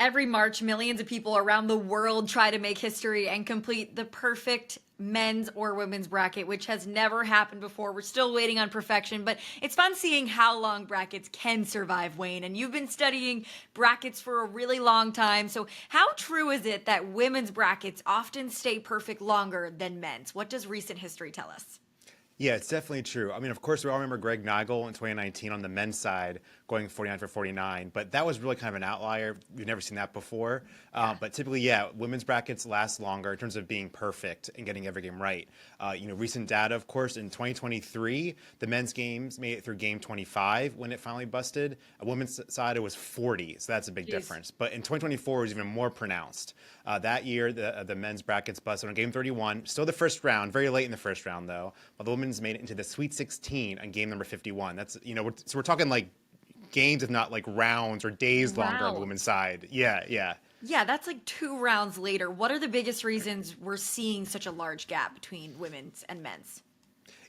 Every March, millions of people around the world try to make history and complete the perfect men's or women's bracket, which has never happened before. We're still waiting on perfection, but it's fun seeing how long brackets can survive, Wayne. And you've been studying brackets for a really long time. So how true is it that women's brackets often stay perfect longer than men's? What does recent history tell us? Yeah, it's definitely true. I mean, of course, we all remember Greg Nagel in 2019 on the men's side going 49 for 49, but that was really kind of an outlier. We've never seen that before. But typically, yeah, women's brackets last longer in terms of being perfect and getting every game right. Recent data, of course, in 2023, the men's games made it through game 25 when it finally busted. A women's side, it was 40, so that's a big difference. But in 2024, it was even more pronounced. That year, the men's brackets busted on game 31, still the first round, very late in the first round, though. While the women's made it into the Sweet 16 on game number 51. That's, so we're talking like games, if not like rounds or days longer on the women's side. Yeah, yeah. Yeah, that's like 2 rounds later. What are the biggest reasons we're seeing such a large gap between women's and men's?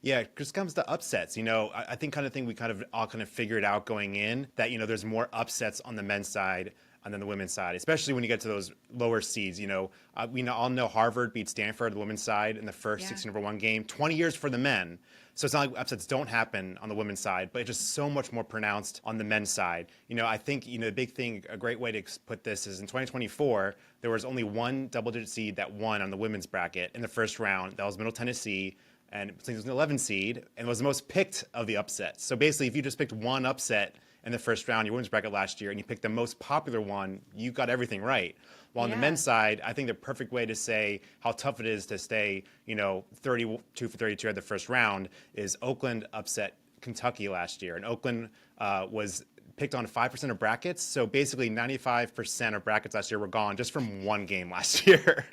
Yeah, it just comes to upsets. I think kind of thing we kind of all kind of figured out going in that, there's more upsets on the men's side and then the women's side, especially when you get to those lower seeds. We all know Harvard beat Stanford, the women's side, in the first 16-1 game, 20 years for the men. So it's not like upsets don't happen on the women's side, but it's just so much more pronounced on the men's side. I think, the big thing, a great way to put this is in 2024, there was only one double-digit seed that won on the women's bracket in the first round. That was Middle Tennessee, and it was an 11 seed, and was the most picked of the upsets. So basically, if you just picked one upset in the first round, your women's bracket last year, and you picked the most popular one, you got everything right. While on the men's side, I think the perfect way to say how tough it is to stay, 32 for 32 at the first round is Oakland upset Kentucky last year. And Oakland was picked on 5% of brackets. So basically 95% of brackets last year were gone just from one game last year.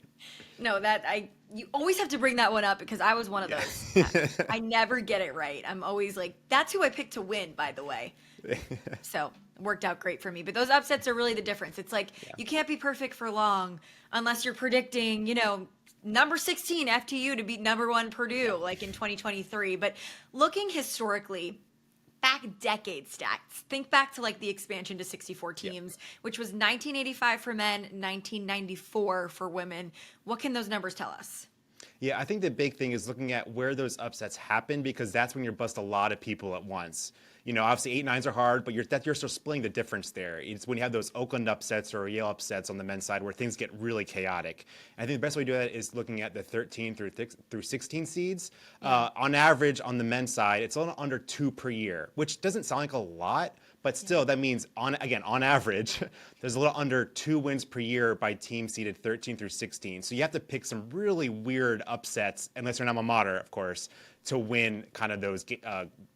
No, you always have to bring that one up because I was one of those. I never get it right. I'm always like, that's who I picked to win, by the way. So it worked out great for me. But those upsets are really the difference. It's like you can't be perfect for long unless you're predicting, number 16 FTU to beat number 1 Purdue like in 2023. But looking historically, back decade stats. Think back to like the expansion to 64 teams, which was 1985 for men, 1994 for women. What can those numbers tell us? Yeah, I think the big thing is looking at where those upsets happen because that's when you bust a lot of people at once. Obviously 8-9s are hard, but you're still splitting the difference there. It's when you have those Oakland upsets or Yale upsets on the men's side where things get really chaotic. And I think the best way to do that is looking at the 13 through 16 seeds. On average, on the men's side, it's a little under 2 per year, which doesn't sound like a lot, but still that means on average, there's a little under 2 wins per year by team seeded 13 through 16. So you have to pick some really weird upsets, unless you're an alma mater, of course, to win kind of those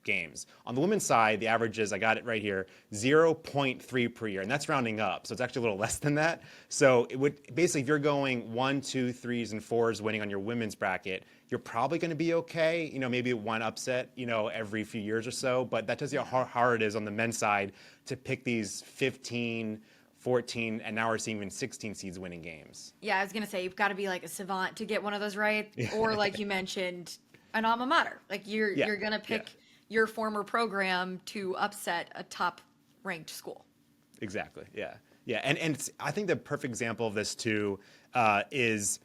games. On the women's side, the average is, I got it right here, 0.3 per year, and that's rounding up. So it's actually a little less than that. So it would basically, if you're going 1, 2, 3s, and 4s winning on your women's bracket, you're probably going to be okay. Maybe one upset, every few years or so. But that tells you how hard it is on the men's side to pick these 15, 14, and now we're seeing even 16 seeds winning games. Yeah, I was going to say, you've got to be like a savant to get one of those right. Or like you mentioned, an alma mater. Like you're going to pick your former program to upset a top ranked school. Exactly. Yeah. Yeah. And I think the perfect example of this too is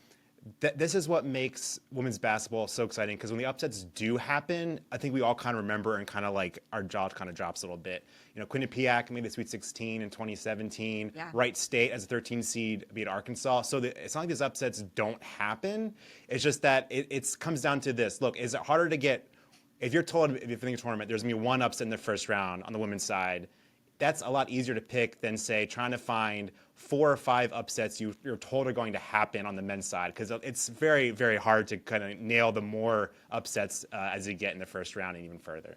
that this is what makes women's basketball so exciting because when the upsets do happen, I think we all kind of remember and kind of like our jaw kind of drops a little bit. Quinnipiac made the Sweet 16 in 2017. Wright State as a 13 seed beat Arkansas. So it's not like these upsets don't happen. It's just that it comes down to this. Look, is it harder to get, if you're told if you think a tournament, there's going to be one upset in the first round on the women's side, that's a lot easier to pick than, say, trying to find 4 or 5 upsets you're told are going to happen on the men's side because it's very, very hard to kind of nail the more upsets as you get in the first round and even further.